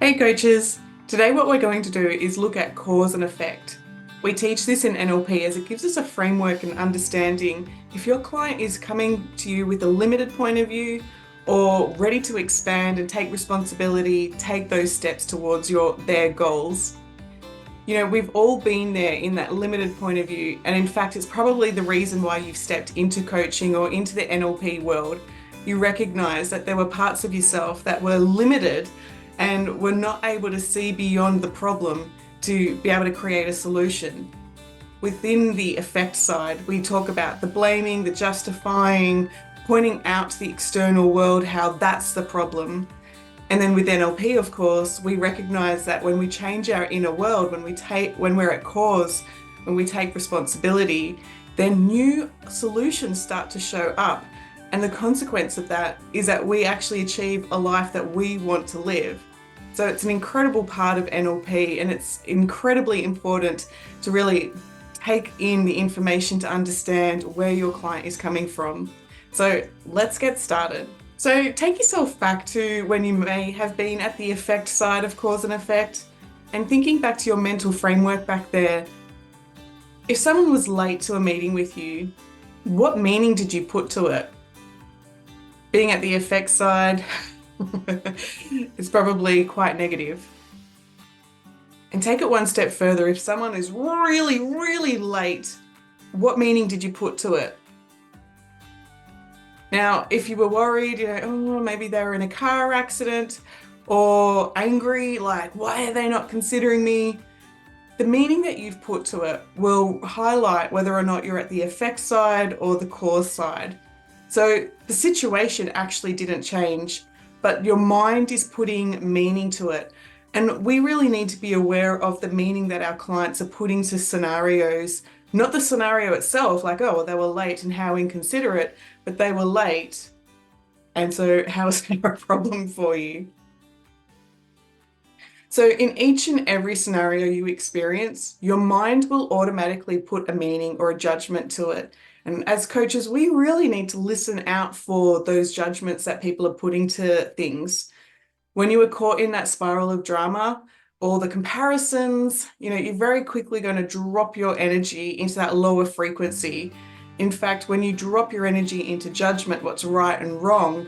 Hey coaches, today what we're going to do is look at cause and effect. We teach this in NLP as it gives us a framework and understanding if your client is coming to you with a limited point of view or ready to expand and take responsibility, take those steps towards their goals. We've all been there in that limited point of view, and in fact, it's probably the reason why you've stepped into coaching or into the NLP world. You recognize that there were parts of yourself that were limited and were not able to see beyond the problem to be able to create a solution. Within the effect side, we talk about the blaming, the justifying, pointing out to the external world how that's the problem. And then with NLP, of course, we recognize that when we change our inner world, when we're at cause, when we take responsibility, then new solutions start to show up. And the consequence of that is that we actually achieve a life that we want to live. So it's an incredible part of NLP, and it's incredibly important to really take in the information to understand where your client is coming from. So let's get started. So take yourself back to when you may have been at the effect side of cause and effect, and thinking back to your mental framework back there. If someone was late to a meeting with you, what meaning did you put to it? Being at the effect side is probably quite negative. And take it one step further. If someone is really, really late, what meaning did you put to it? Now, if you were worried, oh, maybe they were in a car accident, or angry, like, why are they not considering me? The meaning that you've put to it will highlight whether or not you're at the effect side or the cause side. So the situation actually didn't change, but your mind is putting meaning to it. And we really need to be aware of the meaning that our clients are putting to scenarios, not the scenario itself, like, oh, well, they were late and how inconsiderate, but they were late. And so how is there a problem for you? So in each and every scenario you experience, your mind will automatically put a meaning or a judgment to it. And as coaches, we really need to listen out for those judgments that people are putting to things. When you are caught in that spiral of drama or the comparisons, you're very quickly going to drop your energy into that lower frequency. In fact, when you drop your energy into judgment, what's right and wrong,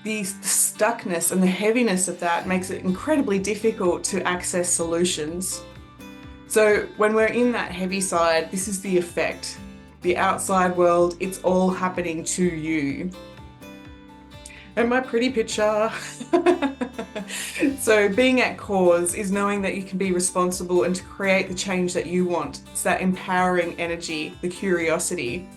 the stuckness and the heaviness of that makes it incredibly difficult to access solutions. So when we're in that heavy side, this is the effect. The outside world, it's all happening to you. And my pretty picture. So being at cause is knowing that you can be responsible and to create the change that you want. It's that empowering energy, the curiosity,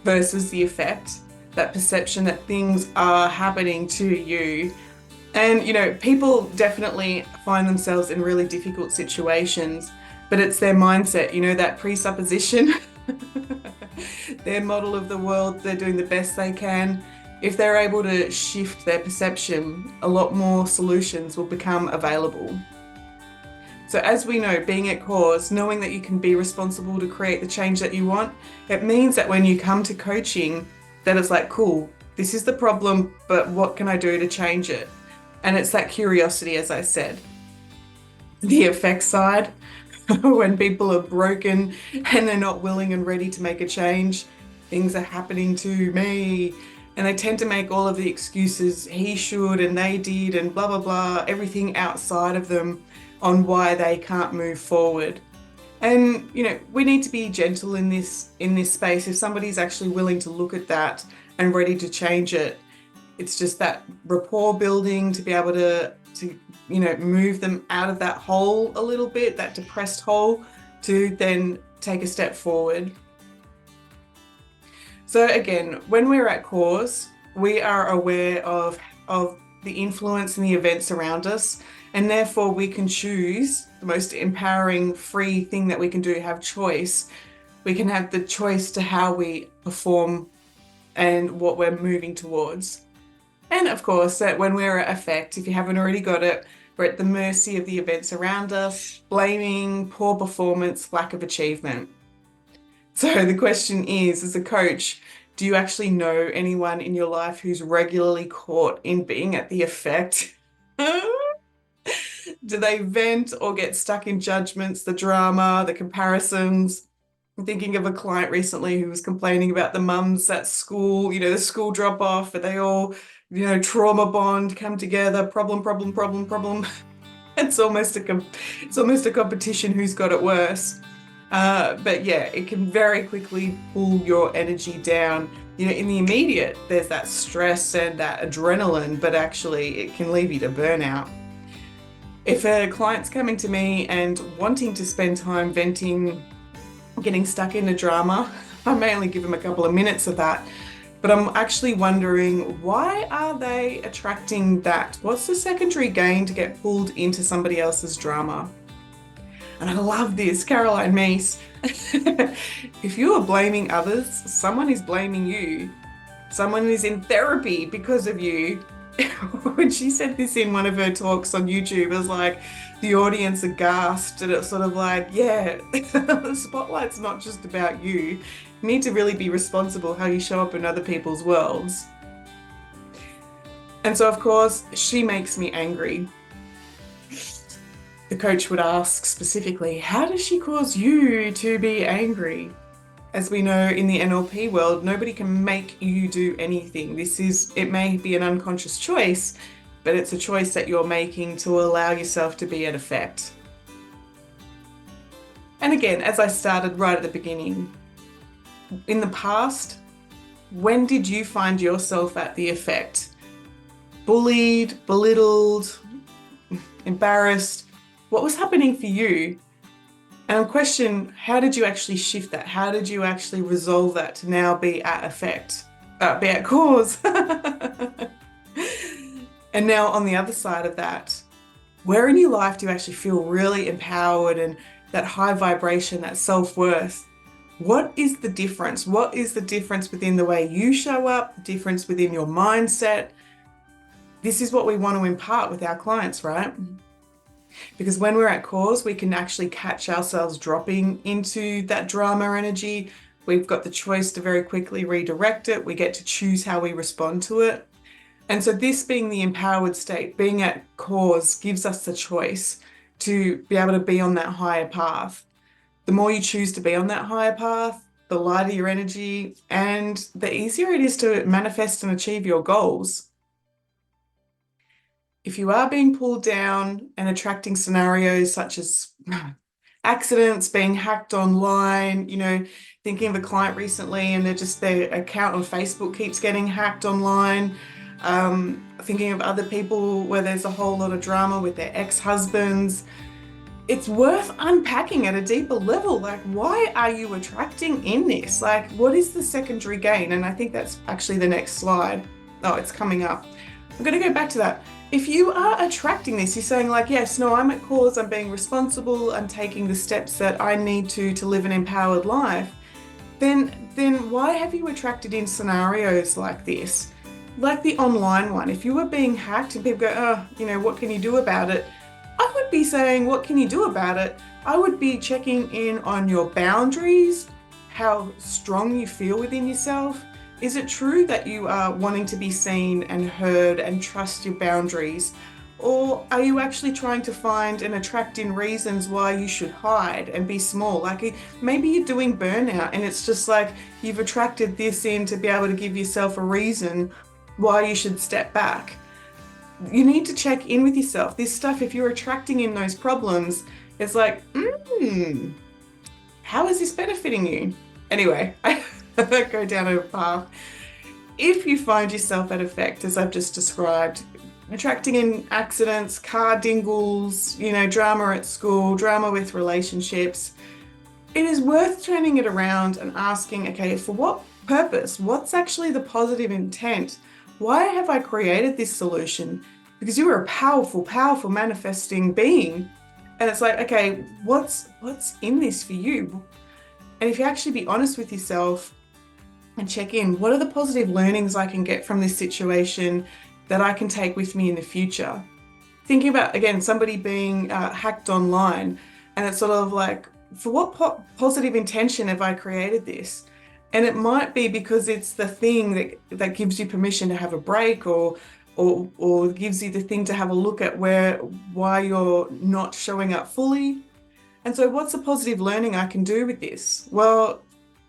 versus the effect, that perception that things are happening to you. And people definitely find themselves in really difficult situations, but it's their mindset, that presupposition, their model of the world, they're doing the best they can. If they're able to shift their perception, a lot more solutions will become available. So as we know, being at cause, knowing that you can be responsible to create the change that you want, it means that when you come to coaching, that it's like, cool, this is the problem, but what can I do to change it? And it's that curiosity, as I said. The effect side, when people are broken and they're not willing and ready to make a change, things are happening to me. And they tend to make all of the excuses, he should and they did and blah, blah, blah, everything outside of them on why they can't move forward. And we need to be gentle in this space. If somebody's actually willing to look at that and ready to change it, it's just that rapport building to be able to move them out of that hole a little bit, that depressed hole, to then take a step forward. So again, when we're at cause, we are aware of the influence and the events around us, and therefore we can choose the most empowering, free thing that we can do, have choice. We can have the choice to how we perform and what we're moving towards. And of course, that when we're at effect, if you haven't already got it, we're at the mercy of the events around us, blaming, poor performance, lack of achievement. So the question is, as a coach, do you actually know anyone in your life who's regularly caught in being at the effect? Do they vent or get stuck in judgments, the drama, the comparisons? I'm thinking of a client recently who was complaining about the mums at school, the school drop off, but they all, trauma bond, come together, problem, problem, problem, problem. It's almost a competition who's got it worse. But yeah, it can very quickly pull your energy down. In the immediate, there's that stress and that adrenaline, but actually it can leave you to burnout. If a client's coming to me and wanting to spend time venting, getting stuck in the drama, I may only give them a couple of minutes of that. But I'm actually wondering, why are they attracting that? What's the secondary gain to get pulled into somebody else's drama? And I love this, Caroline Meese. If you are blaming others, someone is blaming you. Someone is in therapy because of you. When she said this in one of her talks on YouTube, it was like the audience aghast, and it's sort of like, yeah, the spotlight's not just about you. You need to really be responsible how you show up in other people's worlds. And so, of course, she makes me angry. The coach would ask specifically, how does she cause you to be angry? As we know in the NLP world, nobody can make you do anything. It may be an unconscious choice, but it's a choice that you're making to allow yourself to be at effect. And again, as I started right at the beginning, in the past, when did you find yourself at the effect? Bullied, belittled, embarrassed? What was happening for you? And I question, how did you actually shift that? How did you actually resolve that to now be at effect, be at cause? And now on the other side of that, where in your life do you actually feel really empowered and that high vibration, that self-worth? What is the difference? What is the difference within the way you show up, the difference within your mindset? This is what we want to impart with our clients, right? Because when we're at cause, we can actually catch ourselves dropping into that drama energy. We've got the choice to very quickly redirect it. We get to choose how we respond to it. And so this being the empowered state, being at cause, gives us the choice to be able to be on that higher path. The more you choose to be on that higher path, the lighter your energy, and the easier it is to manifest and achieve your goals. If you are being pulled down and attracting scenarios such as accidents, being hacked online, thinking of a client recently and their account on Facebook keeps getting hacked online, thinking of other people where there's a whole lot of drama with their ex-husbands, it's worth unpacking at a deeper level. Like, why are you attracting in this? Like, what is the secondary gain? And I think that's actually the next slide. Oh, it's coming up. I'm going to go back to that. If you are attracting this, you're saying like, yes, no, I'm at cause, I'm being responsible, I'm taking the steps that I need to live an empowered life, then why have you attracted in scenarios like this? Like the online one, if you were being hacked and people go, oh, what can you do about it? I would be saying, what can you do about it? I would be checking in on your boundaries, how strong you feel within yourself. Is it true that you are wanting to be seen and heard and trust your boundaries? Or are you actually trying to find and attract in reasons why you should hide and be small? Like maybe you're doing burnout and it's just like you've attracted this in to be able to give yourself a reason why you should step back. You need to check in with yourself. This stuff, if you're attracting in those problems, it's like, how is this benefiting you? Anyway, I go down a path. If you find yourself at effect, as I've just described, attracting in accidents, car dingles, drama at school, drama with relationships, it is worth turning it around and asking, okay, for what purpose? What's actually the positive intent? Why have I created this solution? Because you are a powerful, powerful manifesting being. And it's like, okay, what's in this for you? And if you actually be honest with yourself and check in, what are the positive learnings I can get from this situation that I can take with me in the future? Thinking about, again, somebody being hacked online, and it's sort of like, for what positive intention have I created this? And it might be because it's the thing that gives you permission to have a break or or gives you the thing to have a look at why you're not showing up fully. And so what's the positive learning I can do with this? Well,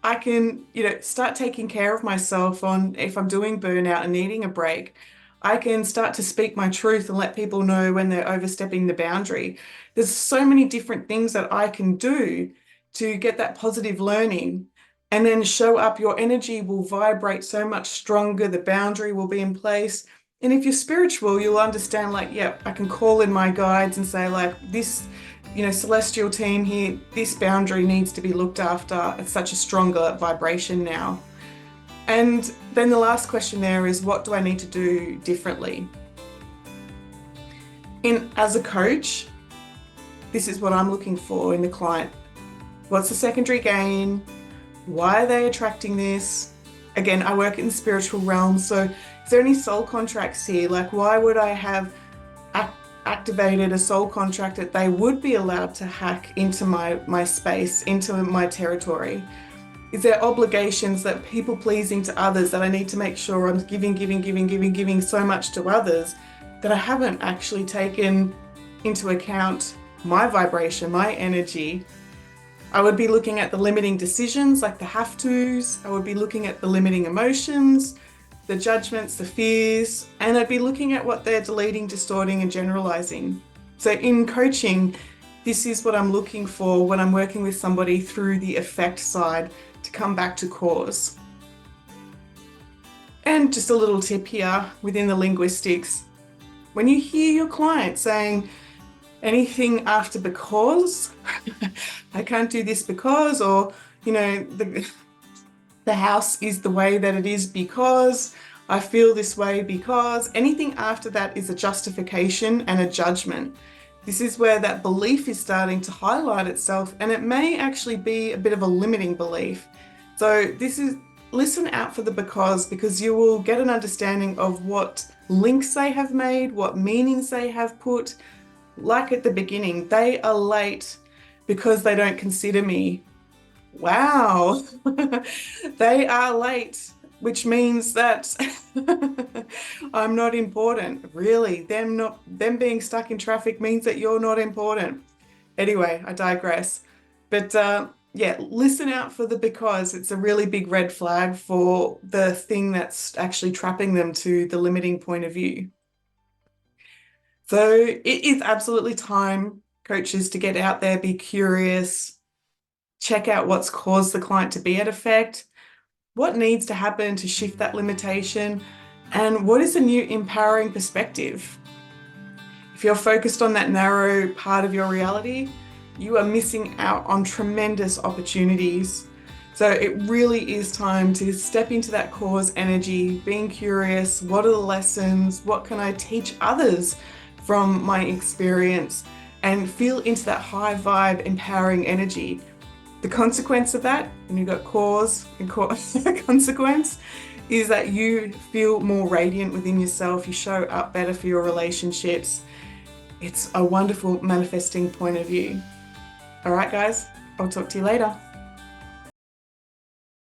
I can, start taking care of myself on if I'm doing burnout and needing a break. I can start to speak my truth and let people know when they're overstepping the boundary. There's so many different things that I can do to get that positive learning and then show up. Your energy will vibrate so much stronger. The boundary will be in place. And if you're spiritual, you'll understand like, yeah, I can call in my guides and say like this, celestial team here, this boundary needs to be looked after. It's such a stronger vibration now. And then the last question there is, what do I need to do differently? As a coach, this is what I'm looking for in the client. What's the secondary gain? Why are they attracting this? Again, I work in the spiritual realm, so is there any soul contracts here? Like, why would I have activated a soul contract that they would be allowed to hack into my space, into my territory? Is there obligations that people pleasing to others that I need to make sure I'm giving so much to others that I haven't actually taken into account my vibration, my energy? I would be looking at the limiting decisions, like the have-tos. I would be looking at the limiting emotions, the judgments, the fears, and I'd be looking at what they're deleting, distorting, and generalizing. So in coaching, this is what I'm looking for when I'm working with somebody through the effect side to come back to cause. And just a little tip here within the linguistics. When you hear your client saying anything after because, I can't do this because, or, the house is the way that it is because, I feel this way because, anything after that is a justification and a judgment. This is where that belief is starting to highlight itself, and it may actually be a bit of a limiting belief. So listen out for the because you will get an understanding of what links they have made, what meanings they have put. Like at the beginning, they are late because they don't consider me. Wow, they are late, which means that I'm not important. Really, them being stuck in traffic means that you're not important. Anyway, I digress. But yeah, listen out for the because. It's a really big red flag for the thing that's actually trapping them to the limiting point of view. So it is absolutely time, coaches, to get out there, be curious, check out what's caused the client to be at effect, what needs to happen to shift that limitation, and what is a new empowering perspective. If you're focused on that narrow part of your reality, you are missing out on tremendous opportunities. So it really is time to step into that cause energy, being curious. What are the lessons? What can I teach others from my experience? And feel into that high vibe, empowering energy. The consequence of that, when you've got cause and consequence, is that you feel more radiant within yourself. You show up better for your relationships. It's a wonderful manifesting point of view. All right, guys, I'll talk to you later.